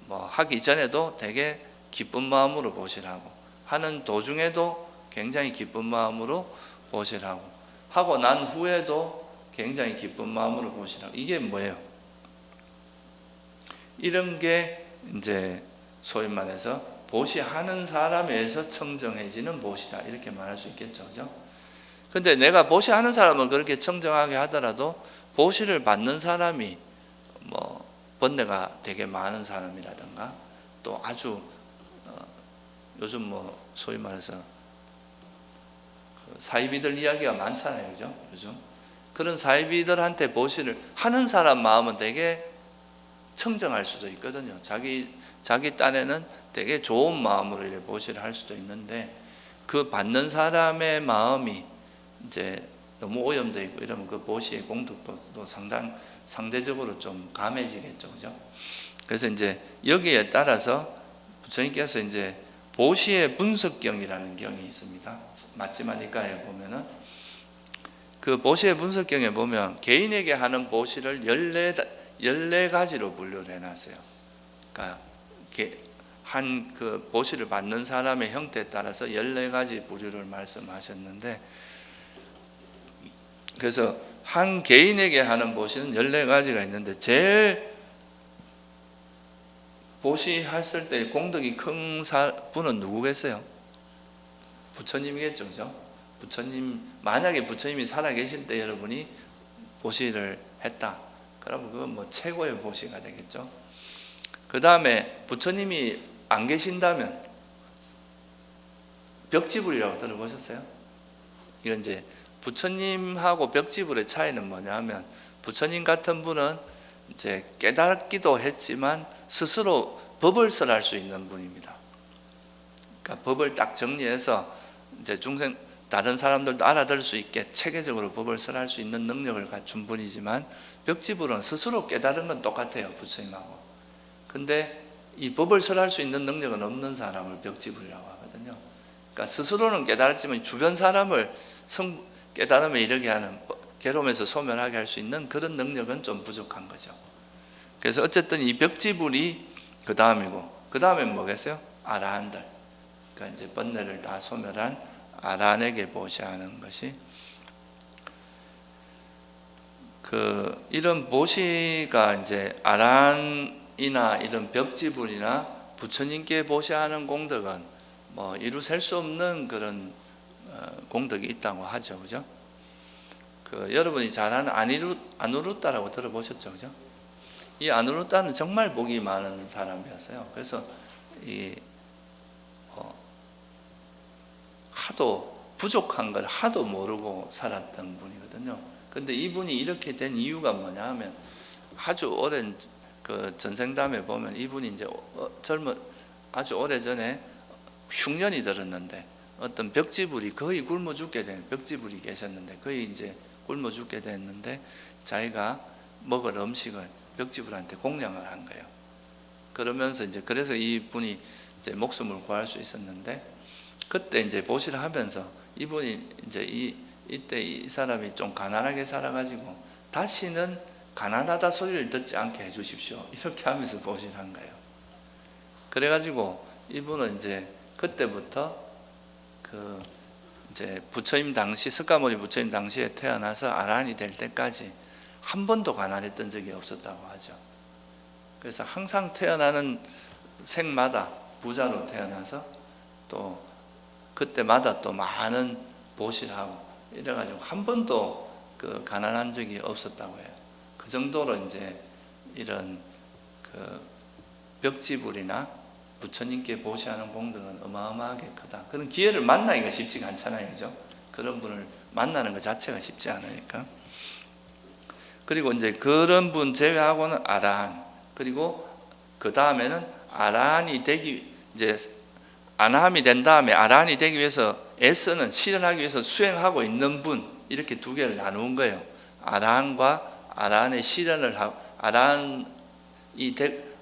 Speaker 1: 뭐 하기 전에도 되게 기쁜 마음으로 보시라고, 하는 도중에도 굉장히 기쁜 마음으로 보시라고, 하고 난 후에도 굉장히 기쁜 마음으로 보시라고. 이게 뭐예요? 이런 게 이제 소위 말해서 보시하는 사람에서 청정해지는 보시다, 이렇게 말할 수 있겠죠, 그죠? 근데 내가 보시하는 사람은 그렇게 청정하게 하더라도 보시를 받는 사람이 뭐 번뇌가 되게 많은 사람이라든가, 또 아주 요즘 뭐 소위 말해서 사이비들 이야기가 많잖아요, 그죠? 요즘 그런 사이비들한테 보시를 하는 사람 마음은 되게 청정할 수도 있거든요. 자기 딴에는 되게 좋은 마음으로 이렇게 보시를 할 수도 있는데, 그 받는 사람의 마음이 이제 너무 오염되어 있고 이러면 그 보시의 공덕도 상대적으로 좀 감해지겠죠, 그죠? 그래서 이제 여기에 따라서 부처님께서 이제 보시의 분석경이라는 경이 있습니다. 맞지마니까에 보면은 그 보시의 분석경에 보면 개인에게 하는 보시를 14가지로 분류를 해놨어요. 그러니까 한 그 보시를 받는 사람의 형태에 따라서 14가지 부류를 말씀하셨는데, 그래서 한 개인에게 하는 보시는 14가지가 있는데, 제일 보시했을 때 공덕이 큰 분은 누구겠어요? 부처님이겠죠, 그죠? 부처님, 만약에 부처님이 살아계실 때 여러분이 보시를 했다, 그러면 그건 뭐 최고의 보시가 되겠죠. 그 다음에 부처님이 안 계신다면 벽지불이라고 들어보셨어요? 이건 이제 부처님하고 벽지불의 차이는 뭐냐 하면, 부처님 같은 분은 이제 깨닫기도 했지만 스스로 법을 설할 수 있는 분입니다. 그러니까 법을 딱 정리해서 이제 다른 사람들도 알아들을 수 있게 체계적으로 법을 설할 수 있는 능력을 갖춘 분이지만, 벽지불은 스스로 깨달은 건 똑같아요, 부처님하고. 근데 이 법을 설할 수 있는 능력은 없는 사람을 벽지불이라고 하거든요. 그러니까 스스로는 깨달았지만 주변 사람을 깨달음에 이르게 하는, 괴로움에서 소멸하게 할 수 있는 그런 능력은 좀 부족한 거죠. 그래서 어쨌든 이 벽지불이 그 다음이고, 그 다음엔 뭐겠어요? 아라한들. 그러니까 이제 번뇌를 다 소멸한 아라한에게 보시하는 것이, 이런 보시가 이제 아라한이나 이런 벽지불이나 부처님께 보시하는 공덕은 뭐 이루 셀 수 없는 그런 공덕이 있다고 하죠, 그죠? 여러분이 잘 아는 아누루따라고 들어보셨죠, 그죠? 이 아누루따는 정말 복이 많은 사람이었어요. 그래서 하도 부족한 걸 하도 모르고 살았던 분이거든요. 근데 이분이 이렇게 된 이유가 뭐냐 하면, 아주 오랜 그 전생담에 보면 이분이 이제 아주 오래 전에 흉년이 들었는데, 어떤 벽지불이 거의 굶어 죽게 된 벽지불이 계셨는데, 거의 이제 굶어 죽게 됐는데, 자기가 먹을 음식을 벽지불한테 공양을 한 거예요. 그러면서 이제 그래서 이분이 이제 목숨을 구할 수 있었는데, 그때 이제 보시를 하면서 이분이 이제 이때 이 사람이 좀 가난하게 살아가지고 다시는 가난하다 소리를 듣지 않게 해주십시오, 이렇게 하면서 보시를 한 거예요. 그래가지고 이분은 이제 그때부터 이제 부처님 당시, 석가모니 부처님 당시에 태어나서 아라한이 될 때까지 한 번도 가난했던 적이 없었다고 하죠. 그래서 항상 태어나는 생마다 부자로 태어나서 또 그때마다 또 많은 보시를 하고 이래가지고 한 번도 가난한 적이 없었다고 해요. 그 정도로 이제 이런 벽지불이나 부처님께 보시하는 공덕은 어마어마하게 크다. 그런 기회를 만나기가 쉽지가 않잖아요, 그죠? 그런 분을 만나는 것 자체가 쉽지 않으니까. 그리고 이제 그런 분 제외하고는 아라한, 그리고 그 다음에는 아라한이 되기, 이제 아나함이 된 다음에 아라한이 되기 위해서 애쓰는, 실현하기 위해서 수행하고 있는 분, 이렇게 두 개를 나누은 거예요. 아라한과 아라한의 실현을 하고,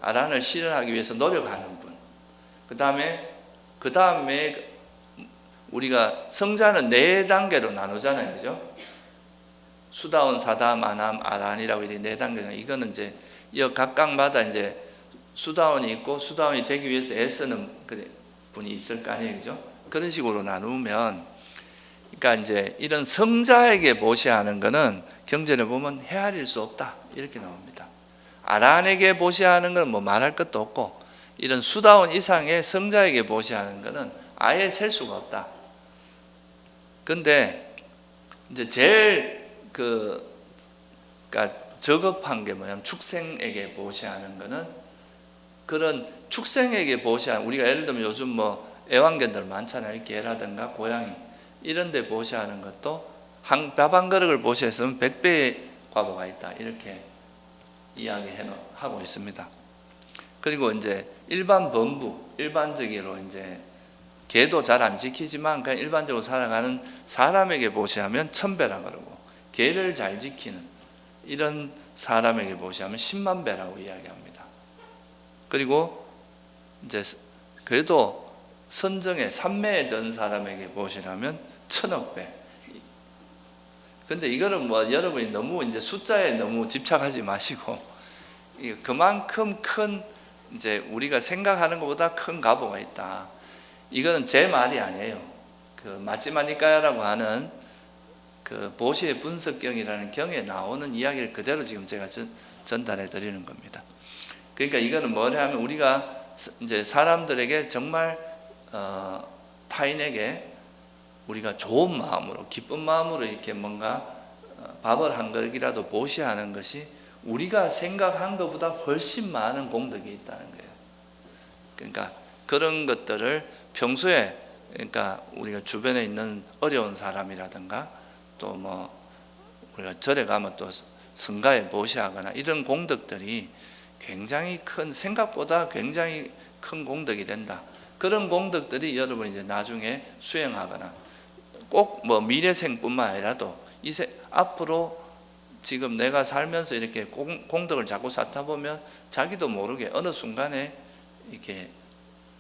Speaker 1: 아라한을 실현하기 위해서 노력하는 분, 그 다음에 우리가 성자는 4단계로 나누잖아요, 그죠? 수다운, 사담, 아남, 아란이라고 이렇게 4단계가, 이거는 이제 이 각각마다 이제 수다운이 있고, 수다운이 되기 위해서 애쓰는 분이 있을 거 아니에요, 그죠? 그런 식으로 나누면, 그러니까 이제 이런 성자에게 보시하는 거는 경전에 보면 헤아릴 수 없다, 이렇게 나옵니다. 아란에게 보시하는 건 뭐 말할 것도 없고, 이런 수다운 이상의 성자에게 보시하는 거는 아예 셀 수가 없다. 근데 이제 제일 그러니까 저급한 게 뭐냐면 축생에게 보시하는 거는, 그런 축생에게 보시하는, 우리가 예를 들면 요즘 뭐 애완견들 많잖아요. 개라든가 고양이 이런 데 보시하는 것도 밥 한 그릇을 보시했으면 100배의 과보가 있다, 이렇게 이야기하고 있습니다. 그리고 이제 일반 범부, 일반적으로 이제 개도 잘 안 지키지만 그냥 일반적으로 살아가는 사람에게 보시하면 1000배라 그러고, 개를 잘 지키는 이런 사람에게 보시하면 10만 배라고 이야기합니다. 그리고 이제 그래도 선정에 삼매에 든 사람에게 보시라면 1000억 배. 근데 이거는 뭐 여러분이 너무 이제 숫자에 너무 집착하지 마시고, 그만큼 큰, 이제 우리가 생각하는 것보다 큰 가보가 있다. 이거는 제 말이 아니에요. 그 마찌마니까야라고 하는 그 보시의 분석경이라는 경에 나오는 이야기를 그대로 지금 제가 전달해 드리는 겁니다. 그러니까 이거는 뭐냐 하면, 우리가 이제 사람들에게 정말 타인에게 우리가 좋은 마음으로, 기쁜 마음으로 이렇게 뭔가 밥을 한 그릇이라도 보시하는 것이 우리가 생각한 것보다 훨씬 많은 공덕이 있다는 거예요. 그러니까 그런 것들을 평소에, 그러니까 우리가 주변에 있는 어려운 사람이라든가, 또 뭐 우리가 절에 가면 또 성가에 보시하거나, 이런 공덕들이 굉장히 큰, 생각보다 굉장히 큰 공덕이 된다. 그런 공덕들이 여러분 이제 나중에 수행하거나, 꼭 뭐 미래생뿐만 아니라도 앞으로 지금 내가 살면서 이렇게 공덕을 자꾸 쌓다 보면 자기도 모르게 어느 순간에 이렇게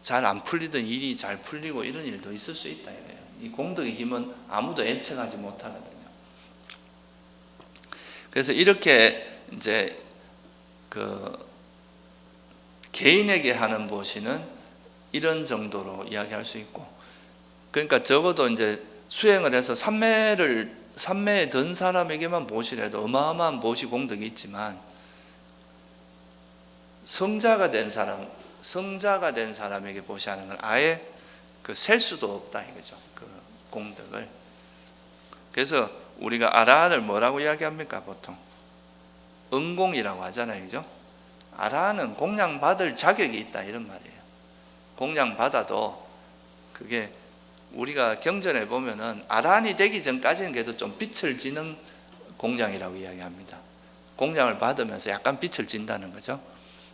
Speaker 1: 잘 안 풀리던 일이 잘 풀리고, 이런 일도 있을 수 있다 이거예요. 이 공덕의 힘은 아무도 예측하지 못하거든요. 그래서 이렇게 이제 그 개인에게 하는 보시는 이런 정도로 이야기할 수 있고, 그러니까 적어도 이제 수행을 해서 삼매에 든 사람에게만 보시라도 어마어마한 보시 공덕이 있지만, 성자가 된 사람에게 보시하는 건 아예 셀 수도 없다 이거죠. 그 공덕을. 그래서 우리가 아라한을 뭐라고 이야기합니까? 보통 은공이라고 하잖아요, 그죠? 아라한은 공양 받을 자격이 있다, 이런 말이에요. 공양 받아도 그게 우리가 경전에 보면은 아라한이 되기 전까지는 그래도 좀 빛을 지는 공양이라고 이야기합니다. 공양을 받으면서 약간 빛을 진다는 거죠.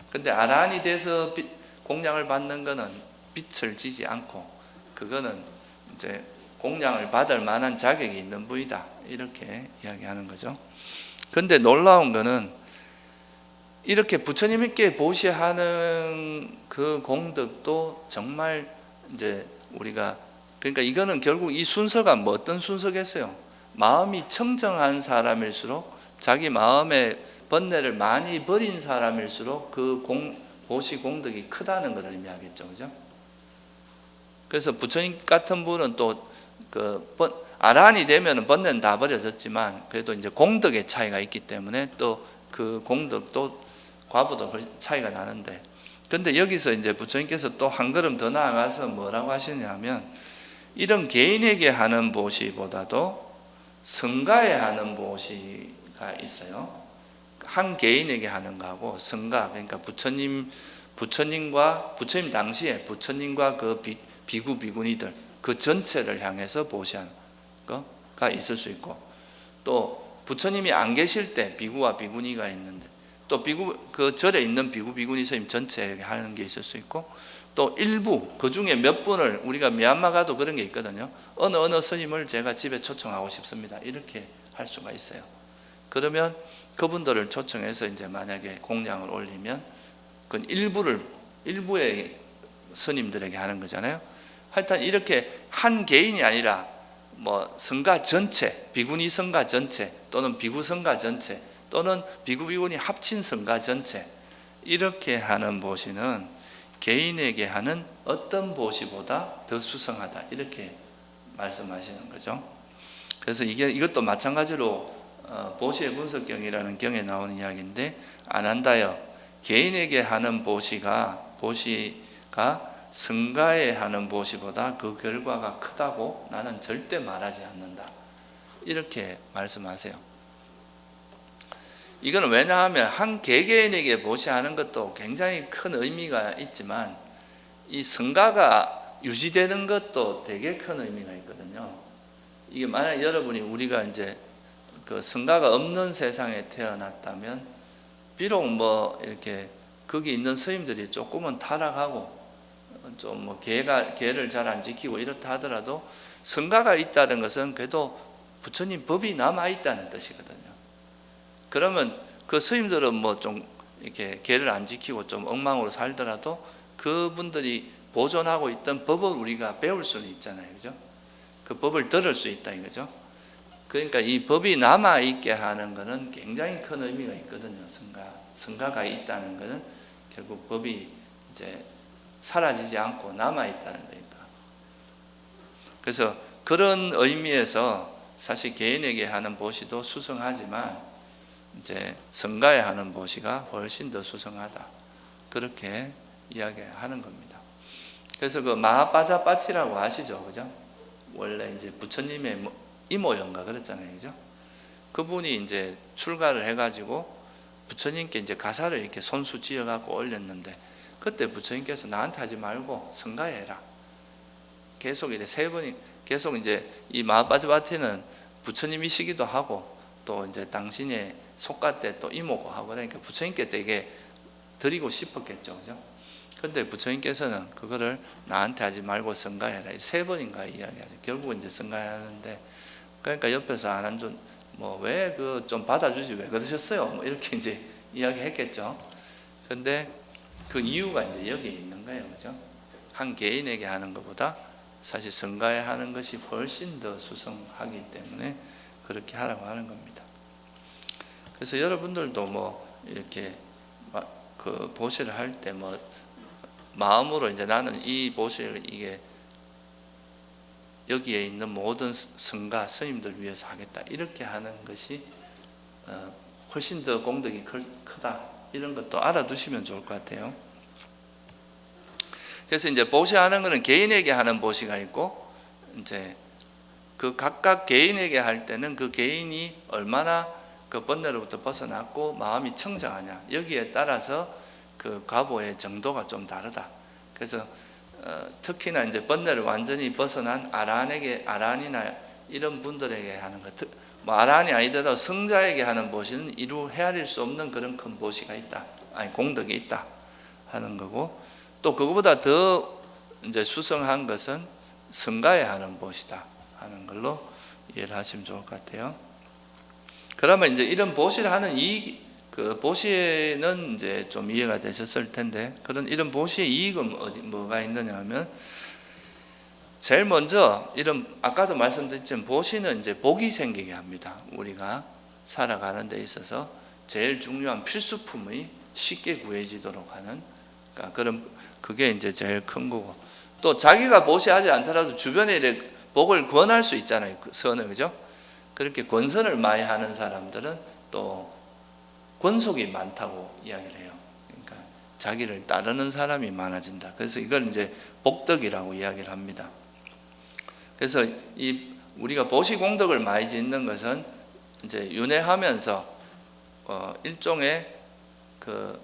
Speaker 1: 근데 아라한이 돼서 공양을 받는 거는 빛을 지지 않고, 그거는 이제 공양을 받을 만한 자격이 있는 부이다, 이렇게 이야기하는 거죠. 근데 놀라운 거는, 이렇게 부처님께 보시하는 그 공덕도 정말 이제 우리가, 그러니까 이거는 결국 이 순서가 뭐 어떤 순서겠어요? 마음이 청정한 사람일수록, 자기 마음의 번뇌를 많이 버린 사람일수록 그 보시 공덕이 크다는 것을 의미하겠죠, 그죠? 그래서 부처님 같은 분은 또 아라한이 되면 번뇌는 다 버려졌지만, 그래도 이제 공덕의 차이가 있기 때문에 또 그 공덕도 과보도 차이가 나는데, 근데 여기서 이제 부처님께서 또 한 걸음 더 나아가서 뭐라고 하시냐면, 이런 개인에게 하는 보시보다도 성가에 하는 보시가 있어요. 한 개인에게 하는 거하고 성가, 그러니까 부처님과 부처님 당시에 부처님과 그 비구 비구니들 그 전체를 향해서 보시하는 거가 있을 수 있고, 또 부처님이 안 계실 때 비구와 비구니가 있는데, 또 그 절에 있는 비구 비구니 스님 전체에게 하는 게 있을 수 있고, 또 일부 그 중에 몇 분을, 우리가 미얀마 가도 그런 게 있거든요. 어느 스님을 제가 집에 초청하고 싶습니다, 이렇게 할 수가 있어요. 그러면 그분들을 초청해서 이제 만약에 공양을 올리면, 그 일부의 스님들에게 하는 거잖아요. 하여튼 이렇게 한 개인이 아니라 뭐 성가 전체, 비구니 성가 전체 또는 비구 성가 전체 또는 비구 비구니 합친 성가 전체 이렇게 하는 보시는 개인에게 하는 어떤 보시보다 더 수성하다 이렇게 말씀하시는 거죠. 그래서 이것도 마찬가지로 보시의 분석경이라는 경에 나오는 이야기인데 안한다여 개인에게 하는 보시가 성가에 하는 보시보다 그 결과가 크다고 나는 절대 말하지 않는다 이렇게 말씀하세요. 이거는 왜냐하면 한 개개인에게 보시하는 것도 굉장히 큰 의미가 있지만 이 성가가 유지되는 것도 되게 큰 의미가 있거든요. 이게 만약 여러분이 우리가 이제 그 성가가 없는 세상에 태어났다면 비록 뭐 이렇게 거기 있는 스님들이 조금은 타락하고 좀 뭐 계를 잘 안 지키고 이렇다 하더라도 성가가 있다는 것은 그래도 부처님 법이 남아 있다는 뜻이거든요. 그러면 그 스님들은 뭐 좀 이렇게 계를 안 지키고 좀 엉망으로 살더라도 그분들이 보존하고 있던 법을 우리가 배울 수는 있잖아요, 그죠? 그 법을 들을 수 있다 이거죠. 그러니까 이 법이 남아 있게 하는 것은 굉장히 큰 의미가 있거든요. 성가가 있다는 것은 결국 법이 이제 사라지지 않고 남아 있다는 거니까. 그래서 그런 의미에서 사실 개인에게 하는 보시도 수성하지만 이제 성가에 하는 보시가 훨씬 더 수성하다. 그렇게 이야기하는 겁니다. 그래서 그 마하빠자빠티라고 아시죠, 그죠? 원래 이제 부처님의 이모연가 그랬잖아요, 그죠? 그분이 이제 출가를 해가지고 부처님께 이제 가사를 이렇게 손수 지어갖고 올렸는데 그때 부처님께서 나한테 하지 말고 성가에 해라. 계속 이제 세 번이 계속 이제 이 마하빠자빠티는 부처님이시기도 하고 또 이제 당신의 속가 때 또 이모고 하고 그러니까 부처님께 되게 드리고 싶었겠죠, 그죠? 근데 부처님께서는 그거를 나한테 하지 말고 성가해라. 세 번인가 이야기하죠. 결국은 이제 성가하는데 그러니까 옆에서 안한존 뭐 왜 그 좀 받아주지 왜 그러셨어요? 뭐 이렇게 이제 이야기했겠죠. 근데 그 이유가 이제 여기에 있는 거예요, 그죠? 한 개인에게 하는 것보다 사실 성가에 하는 것이 훨씬 더 수성하기 때문에 그렇게 하라고 하는 겁니다. 그래서 여러분들도 뭐 이렇게 그 보시를 할 때 뭐 마음으로 이제 나는 이 보시를 이게 여기에 있는 모든 성가 스님들 위해서 하겠다 이렇게 하는 것이 훨씬 더 공덕이 크다 이런 것도 알아두시면 좋을 것 같아요. 그래서 이제 보시하는 것은 개인에게 하는 보시가 있고 이제 그 각각 개인에게 할 때는 그 개인이 얼마나 그 번뇌로부터 벗어났고 마음이 청정하냐 여기에 따라서 그 과보의 정도가 좀 다르다. 그래서 특히나 이제 번뇌를 완전히 벗어난 아란이나 이런 분들에게 하는 것, 뭐 아란이 아니더라도 성자에게 하는 보시는 이루 헤아릴 수 없는 그런 큰 보시가 있다. 아니 공덕이 있다 하는 거고 또 그거보다 더 이제 수성한 것은 성가에 하는 보시다 하는 걸로 이해를 하시면 좋을 것 같아요. 그러면 이제 이런 보시를 하는 그 보시는 이제 좀 이해가 되셨을 텐데 그런 이런 보시의 이익은 뭐가 있느냐 하면 제일 먼저 이런 아까도 말씀드렸지만 보시는 이제 복이 생기게 합니다. 우리가 살아가는 데 있어서 제일 중요한 필수품이 쉽게 구해지도록 하는 그러니까 그런 그게 이제 제일 큰 거고 또 자기가 보시하지 않더라도 주변에 이렇게 복을 권할 수 있잖아요. 그 선을 그죠? 그렇게 권선을 많이 하는 사람들은 또 권속이 많다고 이야기를 해요. 그러니까 자기를 따르는 사람이 많아진다. 그래서 이걸 이제 복덕이라고 이야기를 합니다. 그래서 이 우리가 보시 공덕을 많이 짓는 것은 이제 윤회하면서 일종의 그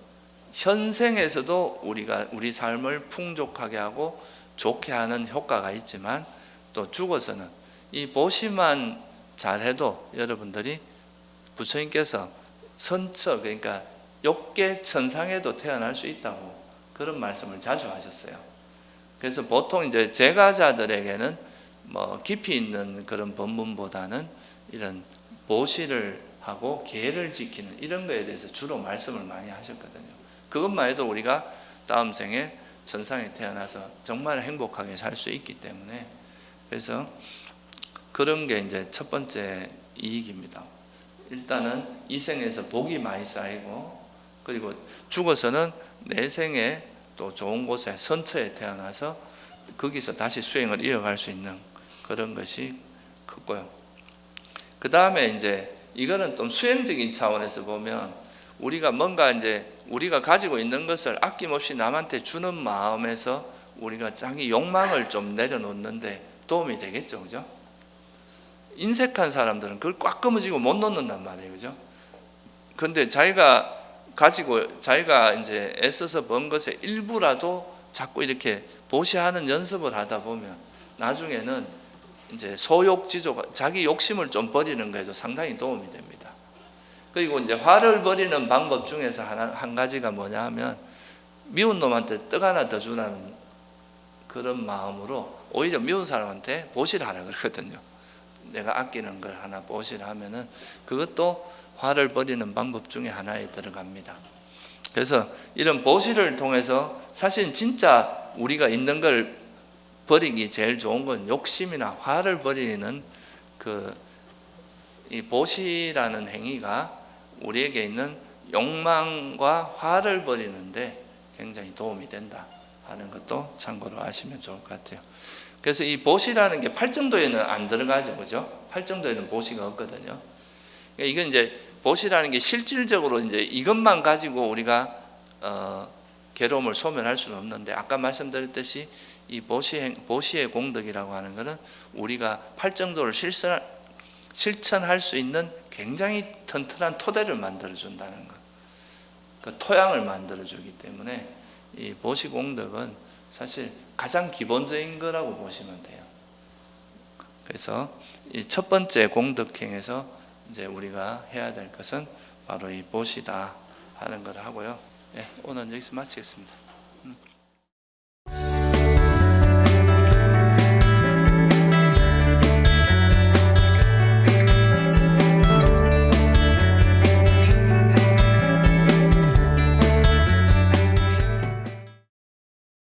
Speaker 1: 현생에서도 우리가 우리 삶을 풍족하게 하고 좋게 하는 효과가 있지만 또 죽어서는 이 보시만 잘해도 여러분들이 부처님께서 선처 그러니까 욕계 천상에도 태어날 수 있다고 그런 말씀을 자주 하셨어요. 그래서 보통 이제 제가자들에게는 뭐 깊이 있는 그런 법문보다는 이런 보시를 하고 계를 지키는 이런 거에 대해서 주로 말씀을 많이 하셨거든요. 그것만 해도 우리가 다음 생에 천상에 태어나서 정말 행복하게 살 수 있기 때문에, 그래서 그런 게 이제 첫 번째 이익입니다. 일단은 이 생에서 복이 많이 쌓이고, 그리고 죽어서는 내생에 또 좋은 곳에 선처에 태어나서 거기서 다시 수행을 이어갈 수 있는 그런 것이 크고요. 그 다음에 이제 이거는 좀 수행적인 차원에서 보면, 우리가 뭔가 이제 우리가 가지고 있는 것을 아낌없이 남한테 주는 마음에서 우리가 자기 욕망을 좀 내려놓는데 도움이 되겠죠, 그죠? 인색한 사람들은 그걸 꽉 끊어지고 못 놓는단 말이에요, 그죠? 근데 자기가 가지고 자기가 이제 애써서 번 것의 일부라도 자꾸 이렇게 보시하는 연습을 하다 보면 나중에는 이제 소욕지조가, 자기 욕심을 좀 버리는 거에도 상당히 도움이 됩니다. 그리고 이제 화를 버리는 방법 중에서 한 가지가 뭐냐 하면, 미운 놈한테 떡 하나 더 주라는 그런 마음으로 오히려 미운 사람한테 보시라라 그러거든요. 내가 아끼는 걸 하나 보시라 하면은 그것도 화를 버리는 방법 중에 하나에 들어갑니다. 그래서 이런 보시를 통해서 사실 진짜 우리가 있는 걸 버리기 제일 좋은 건 욕심이나 화를 버리는 이 보시라는 행위가 우리에게 있는 욕망과 화를 버리는데 굉장히 도움이 된다 하는 것도 참고로 아시면 좋을 것 같아요. 그래서 이 보시라는 게 팔정도에는 안 들어가죠, 그죠? 팔정도에는 보시가 없거든요. 이건 이제 보시라는 게 실질적으로 이제 이것만 가지고 우리가 괴로움을 소멸할 수는 없는데, 아까 말씀드렸듯이 이 보시의 공덕이라고 하는 것은 우리가 팔정도를 실천할 수 있는 굉장히 튼튼한 토대를 만들어 준다는 것, 그 토양을 만들어 주기 때문에 이 보시 공덕은 사실 가장 기본적인 거라고 보시면 돼요. 그래서 이 첫 번째 공덕행에서 이제 우리가 해야 될 것은 바로 이 보시다 하는 걸 하고요. 네, 오늘 여기서 마치겠습니다.